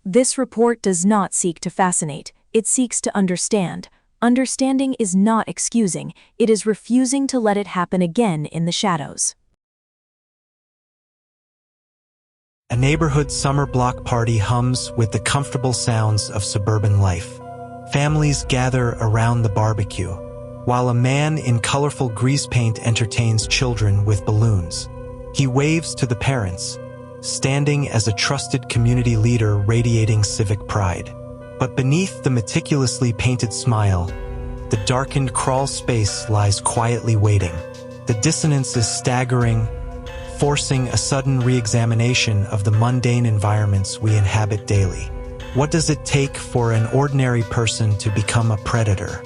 This report does not seek to fascinate, it seeks to understand. Understanding is not excusing, it is refusing to let it happen again in the shadows. A neighborhood summer block party hums with the comfortable sounds of suburban life. Families gather around the barbecue, while a man in colorful grease paint entertains children with balloons. He waves to the parents, standing as a trusted community leader radiating civic pride. But beneath the meticulously painted smile, the darkened crawl space lies quietly waiting. The dissonance is staggering, forcing a sudden re-examination of the mundane environments we inhabit daily. What does it take for an ordinary person to become a predator?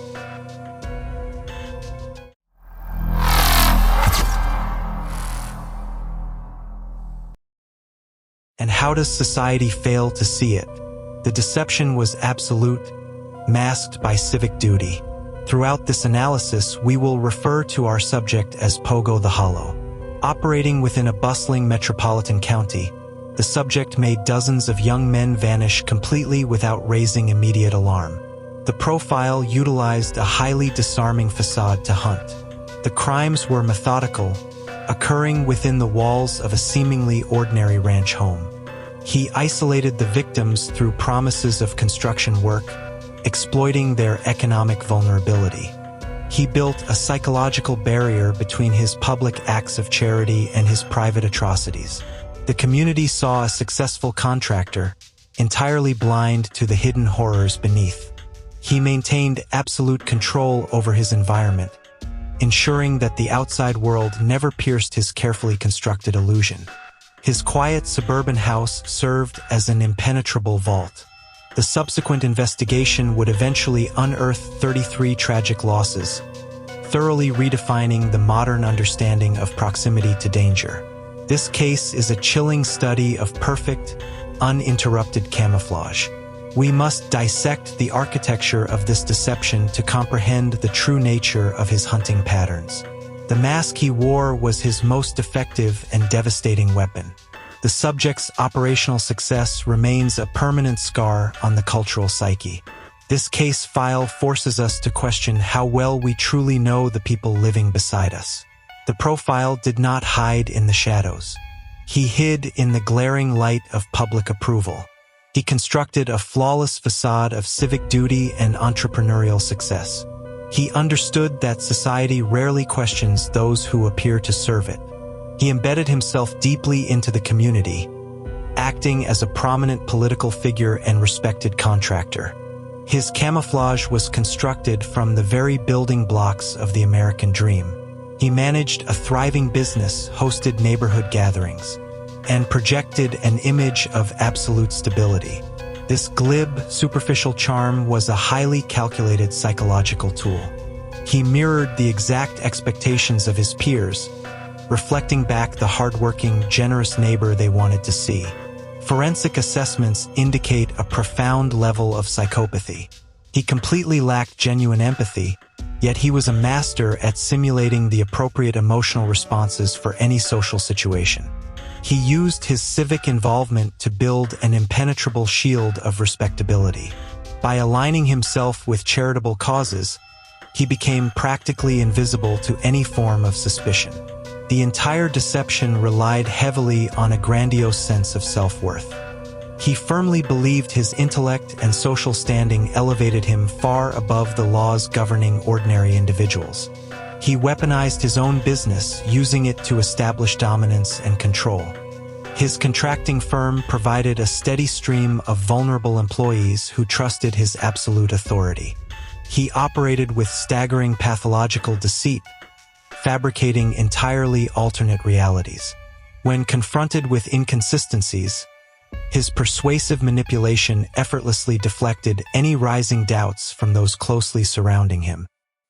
And how does society fail to see it? The deception was absolute, masked by civic duty. Throughout this analysis, we will refer to our subject as Pogo the Hollow. Operating within a bustling metropolitan county, the subject made dozens of young men vanish completely without raising immediate alarm. The profile utilized a highly disarming facade to hunt. The crimes were methodical, occurring within the walls of a seemingly ordinary ranch home. He isolated the victims through promises of construction work, exploiting their economic vulnerability. He built a psychological barrier between his public acts of charity and his private atrocities. The community saw a successful contractor, entirely blind to the hidden horrors beneath. He maintained absolute control over his environment, ensuring that the outside world never pierced his carefully constructed illusion. His quiet suburban house served as an impenetrable vault. The subsequent investigation would eventually unearth 33 tragic losses, thoroughly redefining the modern understanding of proximity to danger. This case is a chilling study of perfect, uninterrupted camouflage. We must dissect the architecture of this deception to comprehend the true nature of his hunting patterns. The mask he wore was his most effective and devastating weapon. The subject's operational success remains a permanent scar on the cultural psyche. This case file forces us to question how well we truly know the people living beside us. The profile did not hide in the shadows. He hid in the glaring light of public approval. He constructed a flawless facade of civic duty and entrepreneurial success. He understood that society rarely questions those who appear to serve it. He embedded himself deeply into the community, acting as a prominent political figure and respected contractor. His camouflage was constructed from the very building blocks of the American dream. He managed a thriving business, hosted neighborhood gatherings, and projected an image of absolute stability. This glib, superficial charm was a highly calculated psychological tool. He mirrored the exact expectations of his peers, reflecting back the hardworking, generous neighbor they wanted to see. Forensic assessments indicate a profound level of psychopathy. He completely lacked genuine empathy, yet he was a master at simulating the appropriate emotional responses for any social situation. He used his civic involvement to build an impenetrable shield of respectability. By aligning himself with charitable causes, he became practically invisible to any form of suspicion. The entire deception relied heavily on a grandiose sense of self-worth. He firmly believed his intellect and social standing elevated him far above the laws governing ordinary individuals. He weaponized his own business, using it to establish dominance and control. His contracting firm provided a steady stream of vulnerable employees who trusted his absolute authority. He operated with staggering pathological deceit, fabricating entirely alternate realities. When confronted with inconsistencies, his persuasive manipulation effortlessly deflected any rising doubts from those closely surrounding him.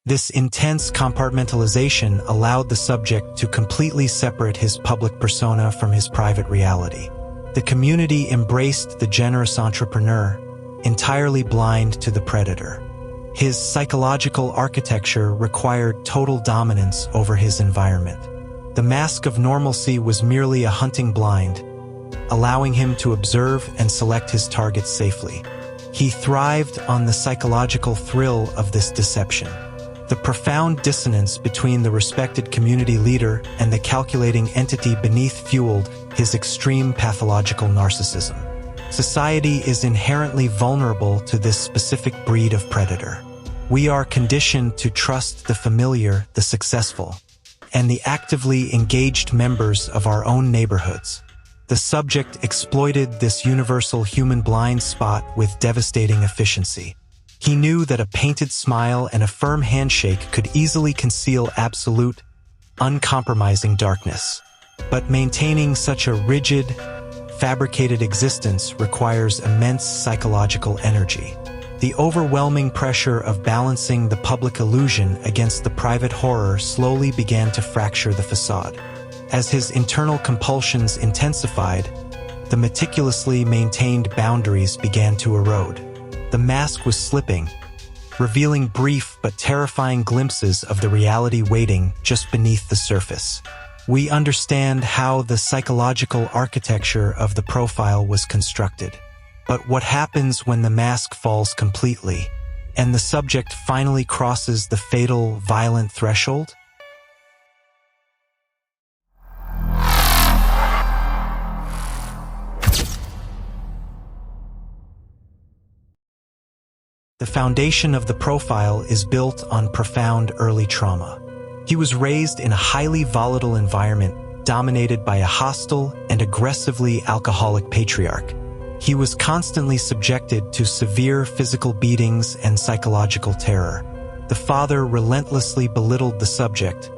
This intense compartmentalization allowed the subject to completely separate his public persona from his private reality. The community embraced the generous entrepreneur, entirely blind to the predator. His psychological architecture required total dominance over his environment. The mask of normalcy was merely a hunting blind, allowing him to observe and select his targets safely. He thrived on the psychological thrill of this deception. The profound dissonance between the respected community leader and the calculating entity beneath fueled his extreme pathological narcissism. Society is inherently vulnerable to this specific breed of predator. We are conditioned to trust the familiar, the successful, and the actively engaged members of our own neighborhoods. The subject exploited this universal human blind spot with devastating efficiency. He knew that a painted smile and a firm handshake could easily conceal absolute, uncompromising darkness. But maintaining such a rigid, fabricated existence requires immense psychological energy. The overwhelming pressure of balancing the public illusion against the private horror slowly began to fracture the facade. As his internal compulsions intensified, the meticulously maintained boundaries began to erode. The mask was slipping, revealing brief but terrifying glimpses of the reality waiting just beneath the surface. We understand how the psychological architecture of the profile was constructed. But what happens when the mask falls completely, and the subject finally crosses the fatal, violent threshold? The foundation of the profile is built on profound early trauma. He was raised in a highly volatile environment dominated by a hostile and aggressively alcoholic patriarch. He was constantly subjected to severe physical beatings and psychological terror. The father relentlessly belittled the subject,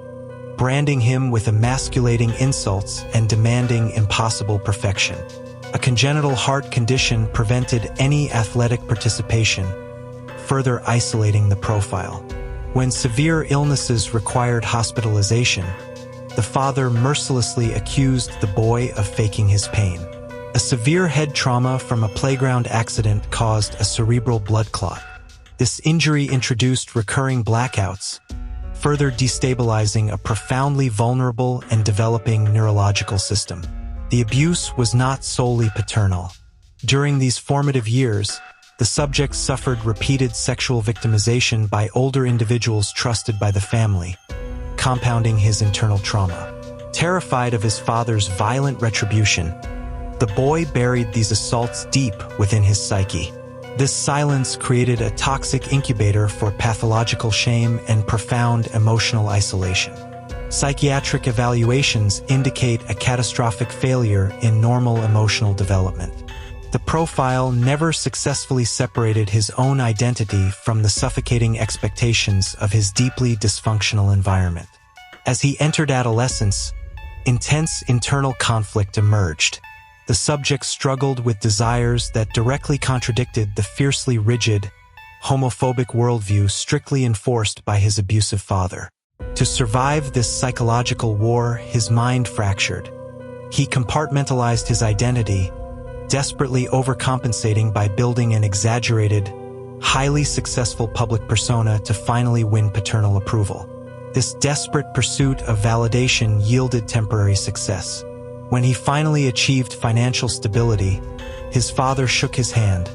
branding him with emasculating insults and demanding impossible perfection. A congenital heart condition prevented any athletic participation, further isolating the profile. When severe illnesses required hospitalization, the father mercilessly accused the boy of faking his pain. A severe head trauma from a playground accident caused a cerebral blood clot. This injury introduced recurring blackouts, further destabilizing a profoundly vulnerable and developing neurological system. The abuse was not solely paternal. During these formative years, the subject suffered repeated sexual victimization by older individuals trusted by the family, compounding his internal trauma. Terrified of his father's violent retribution, the boy buried these assaults deep within his psyche. This silence created a toxic incubator for pathological shame and profound emotional isolation. Psychiatric evaluations indicate a catastrophic failure in normal emotional development. The profile never successfully separated his own identity from the suffocating expectations of his deeply dysfunctional environment. As he entered adolescence, intense internal conflict emerged. The subject struggled with desires that directly contradicted the fiercely rigid, homophobic worldview strictly enforced by his abusive father. To survive this psychological war, his mind fractured. He compartmentalized his identity, desperately overcompensating by building an exaggerated, highly successful public persona to finally win paternal approval. This desperate pursuit of validation yielded temporary success. When he finally achieved financial stability, his father shook his hand,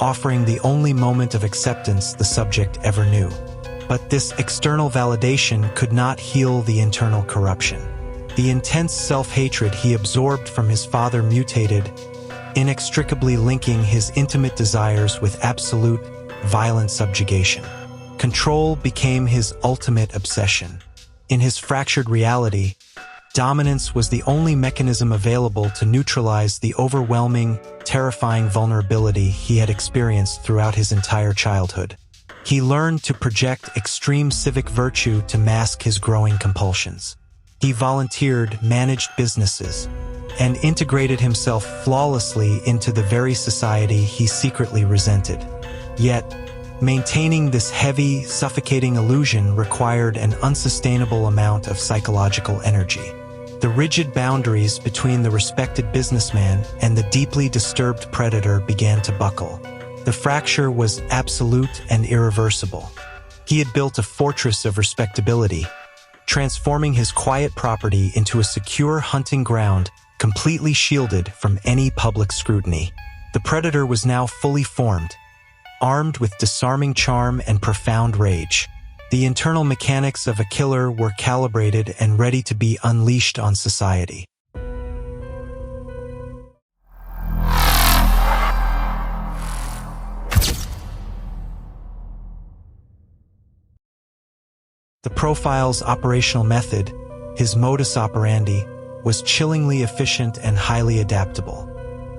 offering the only moment of acceptance the subject ever knew. But this external validation could not heal the internal corruption. The intense self-hatred he absorbed from his father mutated, inextricably linking his intimate desires with absolute, violent subjugation. Control became his ultimate obsession. In his fractured reality, dominance was the only mechanism available to neutralize the overwhelming, terrifying vulnerability he had experienced throughout his entire childhood. He learned to project extreme civic virtue to mask his growing compulsions. He volunteered, managed businesses, and integrated himself flawlessly into the very society he secretly resented. Yet, maintaining this heavy, suffocating illusion required an unsustainable amount of psychological energy. The rigid boundaries between the respected businessman and the deeply disturbed predator began to buckle. The fracture was absolute and irreversible. He had built a fortress of respectability, transforming his quiet property into a secure hunting ground completely shielded from any public scrutiny. The predator was now fully formed, armed with disarming charm and profound rage. The internal mechanics of a killer were calibrated and ready to be unleashed on society. The profile's operational method, his modus operandi, was chillingly efficient and highly adaptable.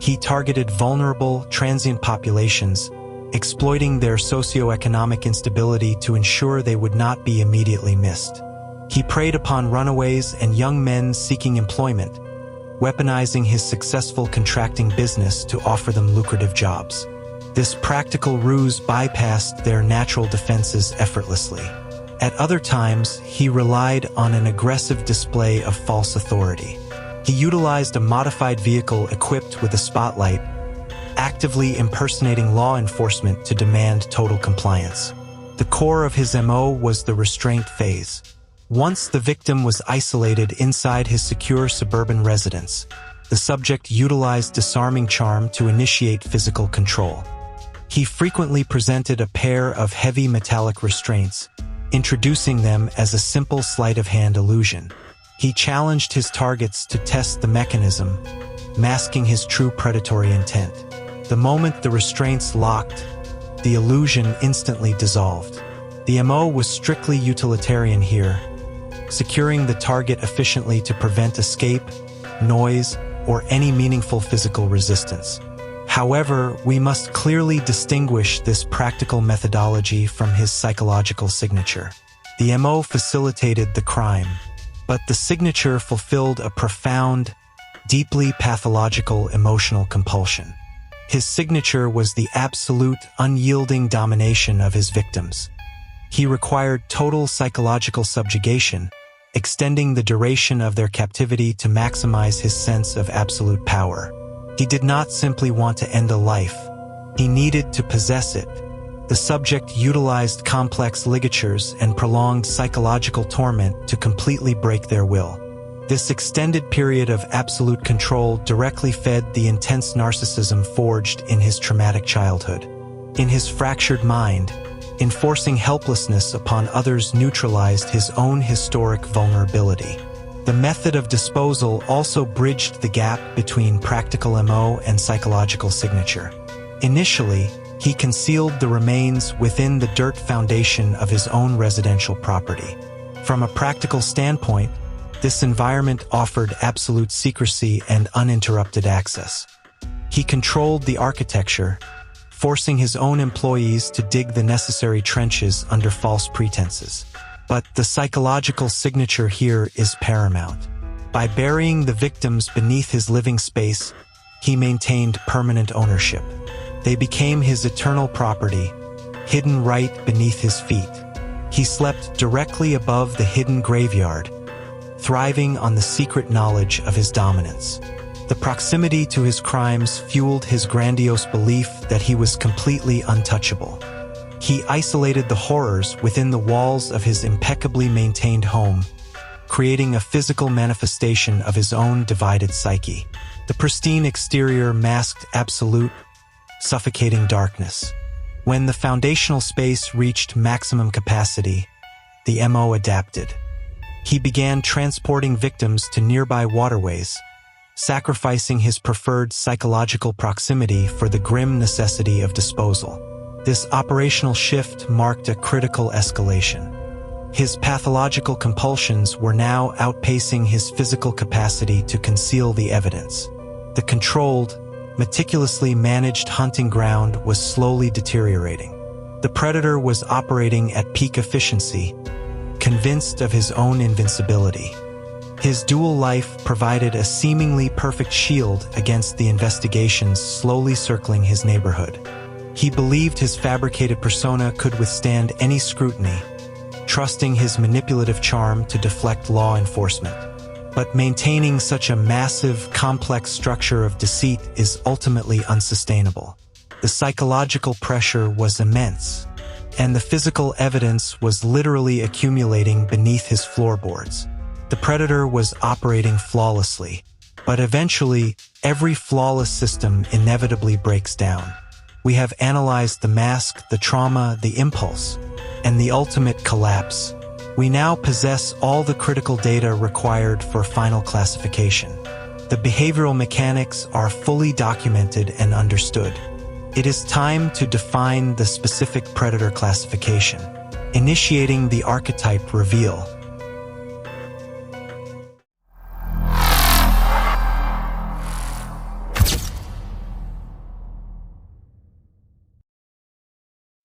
He targeted vulnerable, transient populations, exploiting their socioeconomic instability to ensure they would not be immediately missed. He preyed upon runaways and young men seeking employment, weaponizing his successful contracting business to offer them lucrative jobs. This practical ruse bypassed their natural defenses effortlessly. At other times, he relied on an aggressive display of false authority. He utilized a modified vehicle equipped with a spotlight, actively impersonating law enforcement to demand total compliance. The core of his MO was the restraint phase. Once the victim was isolated inside his secure suburban residence, the subject utilized disarming charm to initiate physical control. He frequently presented a pair of heavy metallic restraints, introducing them as a simple sleight-of-hand illusion. He challenged his targets to test the mechanism, masking his true predatory intent. The moment the restraints locked, the illusion instantly dissolved. The MO was strictly utilitarian here, securing the target efficiently to prevent escape, noise, or any meaningful physical resistance. However, we must clearly distinguish this practical methodology from his psychological signature. The MO facilitated the crime, but the signature fulfilled a profound, deeply pathological emotional compulsion. His signature was the absolute, unyielding domination of his victims. He required total psychological subjugation, extending the duration of their captivity to maximize his sense of absolute power. He did not simply want to end a life. He needed to possess it. The subject utilized complex ligatures and prolonged psychological torment to completely break their will. This extended period of absolute control directly fed the intense narcissism forged in his traumatic childhood. In his fractured mind, enforcing helplessness upon others neutralized his own historic vulnerability. The method of disposal also bridged the gap between practical MO and psychological signature. Initially, he concealed the remains within the dirt foundation of his own residential property. From a practical standpoint, this environment offered absolute secrecy and uninterrupted access. He controlled the architecture, forcing his own employees to dig the necessary trenches under false pretenses. But the psychological signature here is paramount. By burying the victims beneath his living space, he maintained permanent ownership. They became his eternal property, hidden right beneath his feet. He slept directly above the hidden graveyard, thriving on the secret knowledge of his dominance. The proximity to his crimes fueled his grandiose belief that he was completely untouchable. He isolated the horrors within the walls of his impeccably maintained home, creating a physical manifestation of his own divided psyche. The pristine exterior masked absolute, suffocating darkness. When the foundational space reached maximum capacity, the MO adapted. He began transporting victims to nearby waterways, sacrificing his preferred psychological proximity for the grim necessity of disposal. This operational shift marked a critical escalation. His pathological compulsions were now outpacing his physical capacity to conceal the evidence. The controlled, meticulously managed hunting ground was slowly deteriorating. The predator was operating at peak efficiency, convinced of his own invincibility. His dual life provided a seemingly perfect shield against the investigations slowly circling his neighborhood. He believed his fabricated persona could withstand any scrutiny, trusting his manipulative charm to deflect law enforcement. But maintaining such a massive, complex structure of deceit is ultimately unsustainable. The psychological pressure was immense. and the physical evidence was literally accumulating beneath his floorboards. The predator was operating flawlessly, but eventually, every flawless system inevitably breaks down. We have analyzed the mask, the trauma, the impulse, and the ultimate collapse. We now possess all the critical data required for final classification. The behavioral mechanics are fully documented and understood. It is time to define the specific predator classification, initiating the archetype reveal.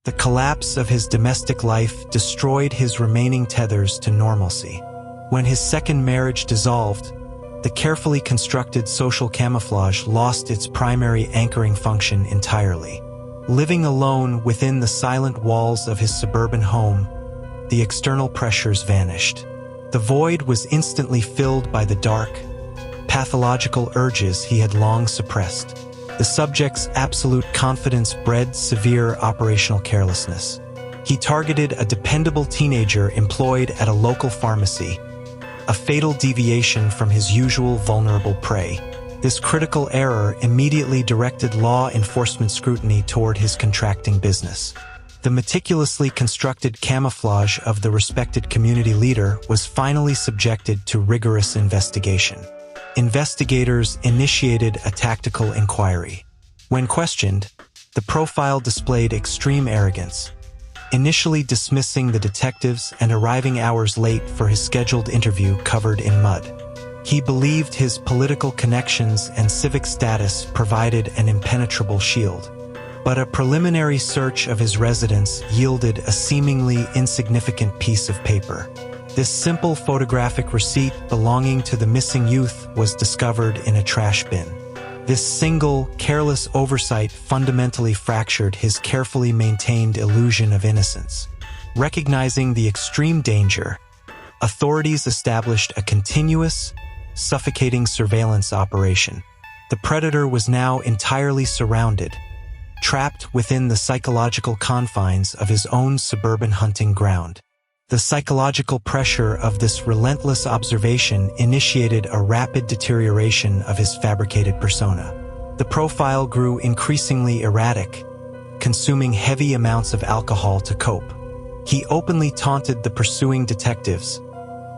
The collapse of his domestic life destroyed his remaining tethers to normalcy. When his second marriage dissolved, the carefully constructed social camouflage lost its primary anchoring function entirely. Living alone within the silent walls of his suburban home, the external pressures vanished. The void was instantly filled by the dark, pathological urges he had long suppressed. The subject's absolute confidence bred severe operational carelessness. He targeted a dependable teenager employed at a local pharmacy, a fatal deviation from his usual vulnerable prey. This critical error immediately directed law enforcement scrutiny toward his contracting business. The meticulously constructed camouflage of the respected community leader was finally subjected to rigorous investigation. Investigators initiated a tactical inquiry. When questioned, the profile displayed extreme arrogance, initially dismissing the detectives and arriving hours late for his scheduled interview covered in mud. He believed his political connections and civic status provided an impenetrable shield. But a preliminary search of his residence yielded a seemingly insignificant piece of paper. This simple photographic receipt belonging to the missing youth was discovered in a trash bin. This single, careless oversight fundamentally fractured his carefully maintained illusion of innocence. Recognizing the extreme danger, authorities established a continuous, suffocating surveillance operation. The predator was now entirely surrounded, trapped within the psychological confines of his own suburban hunting ground. The psychological pressure of this relentless observation initiated a rapid deterioration of his fabricated persona. The profile grew increasingly erratic, consuming heavy amounts of alcohol to cope. He openly taunted the pursuing detectives,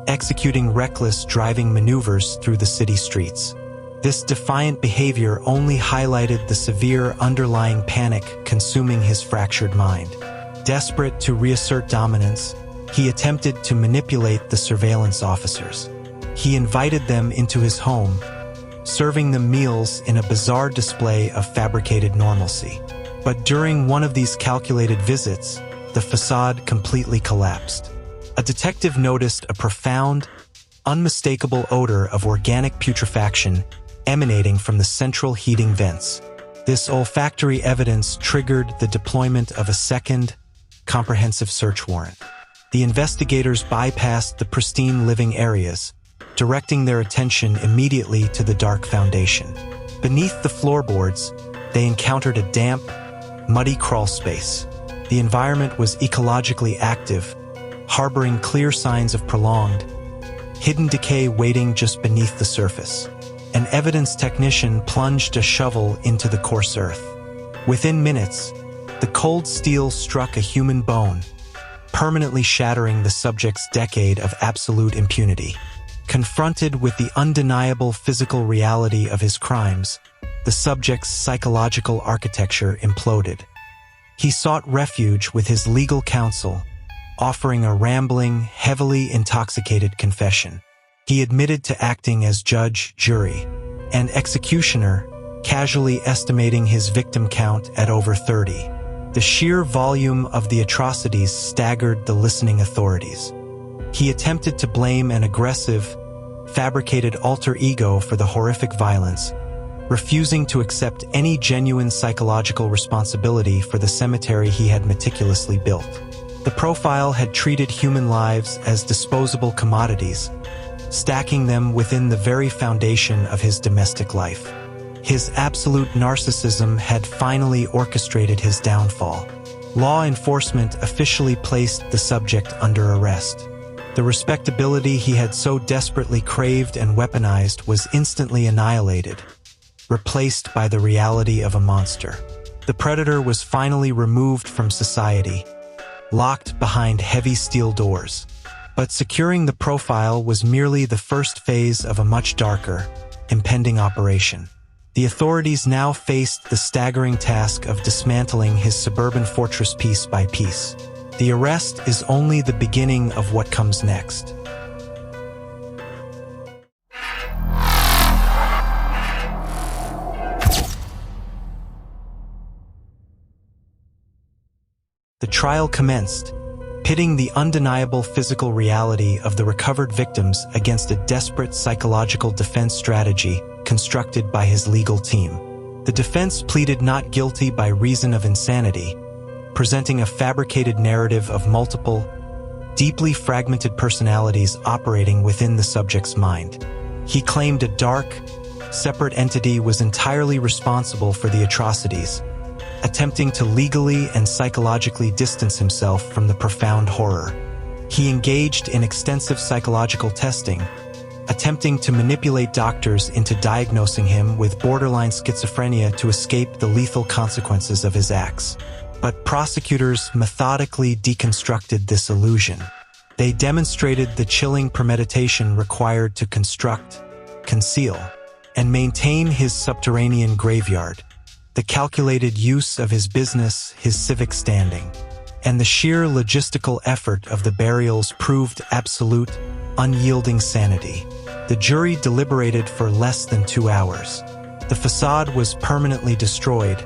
executing reckless driving maneuvers through the city streets. This defiant behavior only highlighted the severe underlying panic consuming his fractured mind. Desperate to reassert dominance, he attempted to manipulate the surveillance officers. He invited them into his home, serving them meals in a bizarre display of fabricated normalcy. But during one of these calculated visits, the facade completely collapsed. A detective noticed a profound, unmistakable odor of organic putrefaction emanating from the central heating vents. This olfactory evidence triggered the deployment of a second, comprehensive search warrant. The investigators bypassed the pristine living areas, directing their attention immediately to the dark foundation. Beneath the floorboards, they encountered a damp, muddy crawl space. The environment was ecologically active, harboring clear signs of prolonged, hidden decay waiting just beneath the surface. An evidence technician plunged a shovel into the coarse earth. Within minutes, the cold steel struck a human bone, permanently shattering the subject's decade of absolute impunity. Confronted with the undeniable physical reality of his crimes, the subject's psychological architecture imploded. He sought refuge with his legal counsel, offering a rambling, heavily intoxicated confession. He admitted to acting as judge, jury, and executioner, casually estimating his victim count at over 30. The sheer volume of the atrocities staggered the listening authorities. He attempted to blame an aggressive, fabricated alter ego for the horrific violence, refusing to accept any genuine psychological responsibility for the cemetery he had meticulously built. The profile had treated human lives as disposable commodities, stacking them within the very foundation of his domestic life. His absolute narcissism had finally orchestrated his downfall. Law enforcement officially placed the subject under arrest. The respectability he had so desperately craved and weaponized was instantly annihilated, replaced by the reality of a monster. The predator was finally removed from society, locked behind heavy steel doors. But securing the profile was merely the first phase of a much darker, impending operation. The authorities now faced the staggering task of dismantling his suburban fortress piece by piece. The arrest is only the beginning of what comes next. The trial commenced, pitting the undeniable physical reality of the recovered victims against a desperate psychological defense strategy constructed by his legal team. The defense pleaded not guilty by reason of insanity, presenting a fabricated narrative of multiple, deeply fragmented personalities operating within the subject's mind. He claimed a dark, separate entity was entirely responsible for the atrocities, attempting to legally and psychologically distance himself from the profound horror. He engaged in extensive psychological testing, attempting to manipulate doctors into diagnosing him with borderline schizophrenia to escape the lethal consequences of his acts. But prosecutors methodically deconstructed this illusion. They demonstrated the chilling premeditation required to construct, conceal, and maintain his subterranean graveyard, the calculated use of his business, his civic standing, and the sheer logistical effort of the burials proved absolute, unyielding sanity. The jury deliberated for less than 2 hours. The facade was permanently destroyed,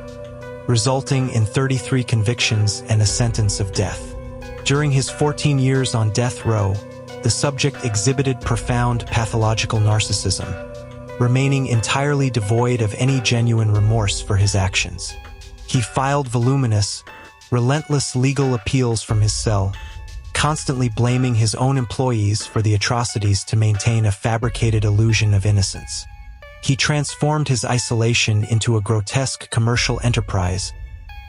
resulting in 33 convictions and a sentence of death. During his 14 years on death row, the subject exhibited profound pathological narcissism, remaining entirely devoid of any genuine remorse for his actions. He filed voluminous, relentless legal appeals from his cell, constantly blaming his own employees for the atrocities to maintain a fabricated illusion of innocence. He transformed his isolation into a grotesque commercial enterprise,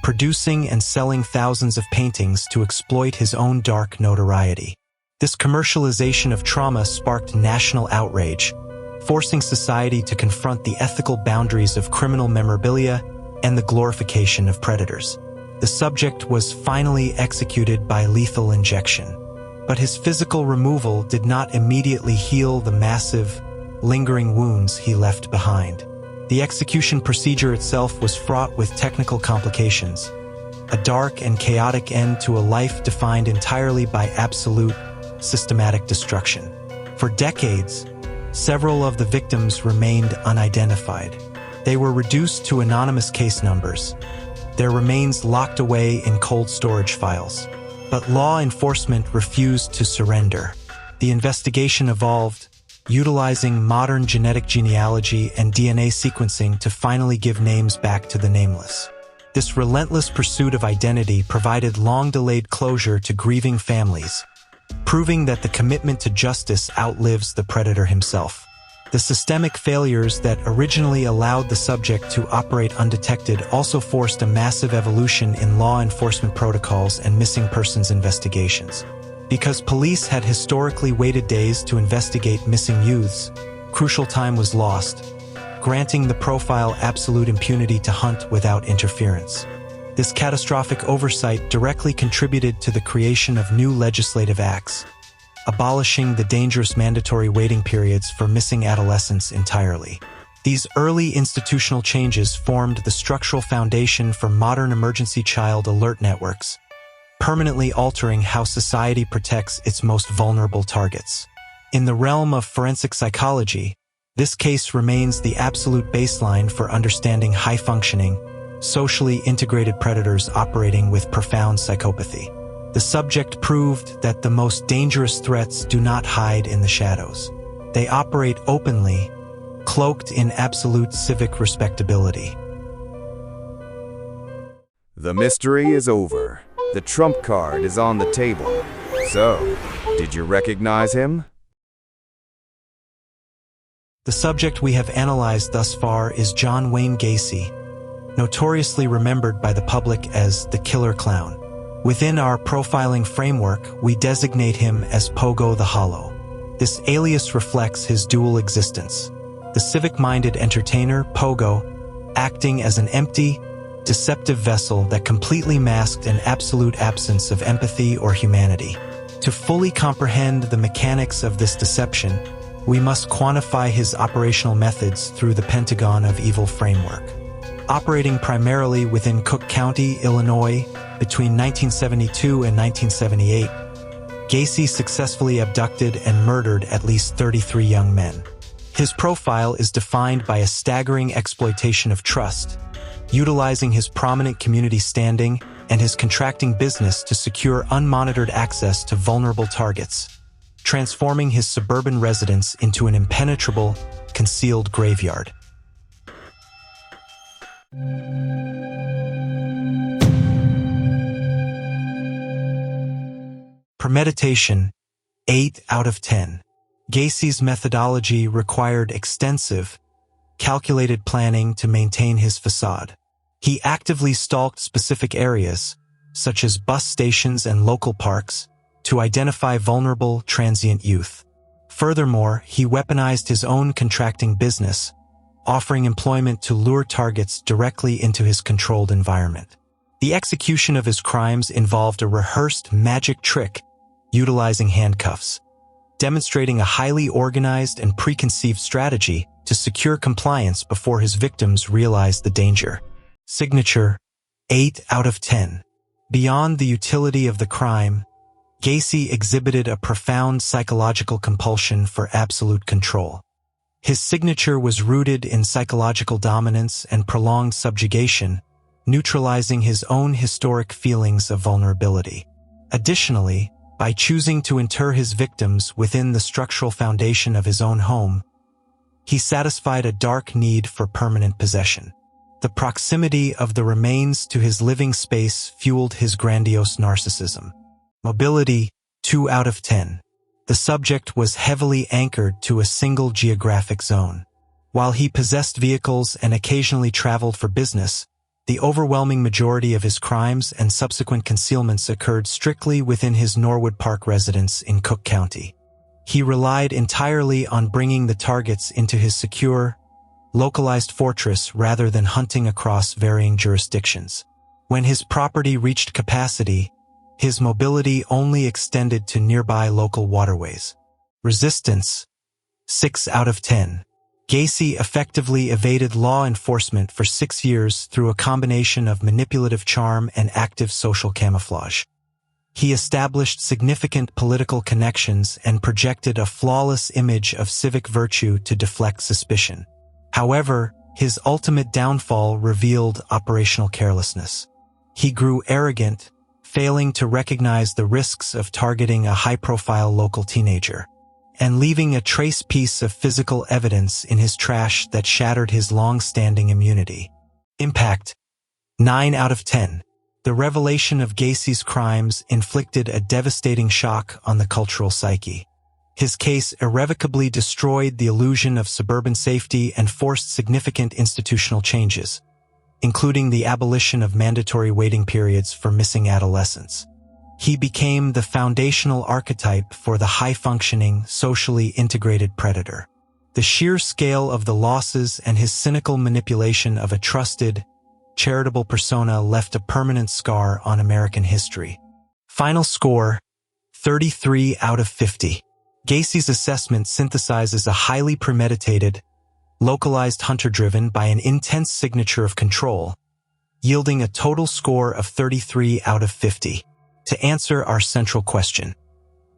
producing and selling thousands of paintings to exploit his own dark notoriety. This commercialization of trauma sparked national outrage, forcing society to confront the ethical boundaries of criminal memorabilia and the glorification of predators. The subject was finally executed by lethal injection, but his physical removal did not immediately heal the massive, lingering wounds he left behind. The execution procedure itself was fraught with technical complications, a dark and chaotic end to a life defined entirely by absolute, systematic destruction. For decades, several of the victims remained unidentified. They were reduced to anonymous case numbers, their remains locked away in cold storage files. But law enforcement refused to surrender. The investigation evolved, utilizing modern genetic genealogy and DNA sequencing to finally give names back to the nameless. This relentless pursuit of identity provided long-delayed closure to grieving families, proving that the commitment to justice outlives the predator himself. The systemic failures that originally allowed the subject to operate undetected also forced a massive evolution in law enforcement protocols and missing persons investigations. Because police had historically waited days to investigate missing youths, crucial time was lost, granting the profile absolute impunity to hunt without interference. This catastrophic oversight directly contributed to the creation of new legislative acts, abolishing the dangerous mandatory waiting periods for missing adolescents entirely. These early institutional changes formed the structural foundation for modern emergency child alert networks, permanently altering how society protects its most vulnerable targets. In the realm of forensic psychology, this case remains the absolute baseline for understanding high-functioning, socially integrated predators operating with profound psychopathy. The subject proved that the most dangerous threats do not hide in the shadows. They operate openly, cloaked in absolute civic respectability. The mystery is over. The trump card is on the table. So, did you recognize him? The subject we have analyzed thus far is John Wayne Gacy, notoriously remembered by the public as the Killer Clown. Within our profiling framework, we designate him as Pogo the Hollow. This alias reflects his dual existence. The civic-minded entertainer, Pogo, acting as an empty, deceptive vessel that completely masked an absolute absence of empathy or humanity. To fully comprehend the mechanics of this deception, we must quantify his operational methods through the Pentagon of Evil framework. Operating primarily within Cook County, Illinois, between 1972 and 1978, Gacy successfully abducted and murdered at least 33 young men. His profile is defined by a staggering exploitation of trust, utilizing his prominent community standing and his contracting business to secure unmonitored access to vulnerable targets, transforming his suburban residence into an impenetrable, concealed graveyard. Premeditation, 8 out of 10. Gacy's methodology required extensive, calculated planning to maintain his facade. He actively stalked specific areas, such as bus stations and local parks, to identify vulnerable, transient youth. Furthermore, he weaponized his own contracting business, offering employment to lure targets directly into his controlled environment. The execution of his crimes involved a rehearsed magic trick utilizing handcuffs, demonstrating a highly organized and preconceived strategy to secure compliance before his victims realized the danger. Signature, 8 out of 10. Beyond the utility of the crime, Gacy exhibited a profound psychological compulsion for absolute control. His signature was rooted in psychological dominance and prolonged subjugation, neutralizing his own historic feelings of vulnerability. Additionally, by choosing to inter his victims within the structural foundation of his own home, he satisfied a dark need for permanent possession. The proximity of the remains to his living space fueled his grandiose narcissism. Mobility, 2 out of 10. The subject was heavily anchored to a single geographic zone. While he possessed vehicles and occasionally traveled for business, the overwhelming majority of his crimes and subsequent concealments occurred strictly within his Norwood Park residence in Cook County. He relied entirely on bringing the targets into his secure, localized fortress rather than hunting across varying jurisdictions. When his property reached capacity, his mobility only extended to nearby local waterways. Resistance, 6 out of 10. Gacy effectively evaded law enforcement for 6 years through a combination of manipulative charm and active social camouflage. He established significant political connections and projected a flawless image of civic virtue to deflect suspicion. However, his ultimate downfall revealed operational carelessness. He grew arrogant, failing to recognize the risks of targeting a high-profile local teenager, and leaving a trace piece of physical evidence in his trash that shattered his long-standing immunity. Impact, 9 out of 10. The revelation of Gacy's crimes inflicted a devastating shock on the cultural psyche. His case irrevocably destroyed the illusion of suburban safety and forced significant institutional changes, including the abolition of mandatory waiting periods for missing adolescents. He became the foundational archetype for the high-functioning, socially integrated predator. The sheer scale of the losses and his cynical manipulation of a trusted, charitable persona left a permanent scar on American history. Final score, 33 out of 50. Gacy's assessment synthesizes a highly premeditated, localized hunter driven by an intense signature of control, yielding a total score of 33 out of 50. To answer our central question,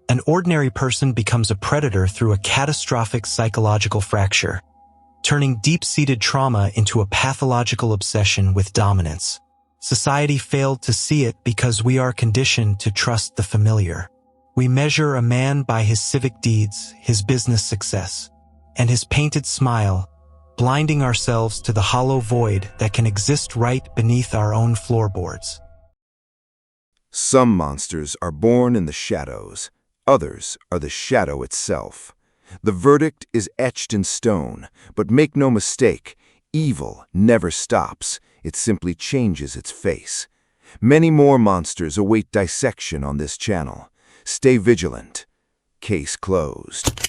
an ordinary person becomes a predator through a catastrophic psychological fracture, turning deep-seated trauma into a pathological obsession with dominance. Society failed to see it because we are conditioned to trust the familiar. We measure a man by his civic deeds, his business success, and his painted smile, blinding ourselves to the hollow void that can exist right beneath our own floorboards. Some monsters are born in the shadows. Others are the shadow itself. The verdict is etched in stone, but make no mistake, evil never stops. It simply changes its face. Many more monsters await dissection on this channel. Stay vigilant. Case closed.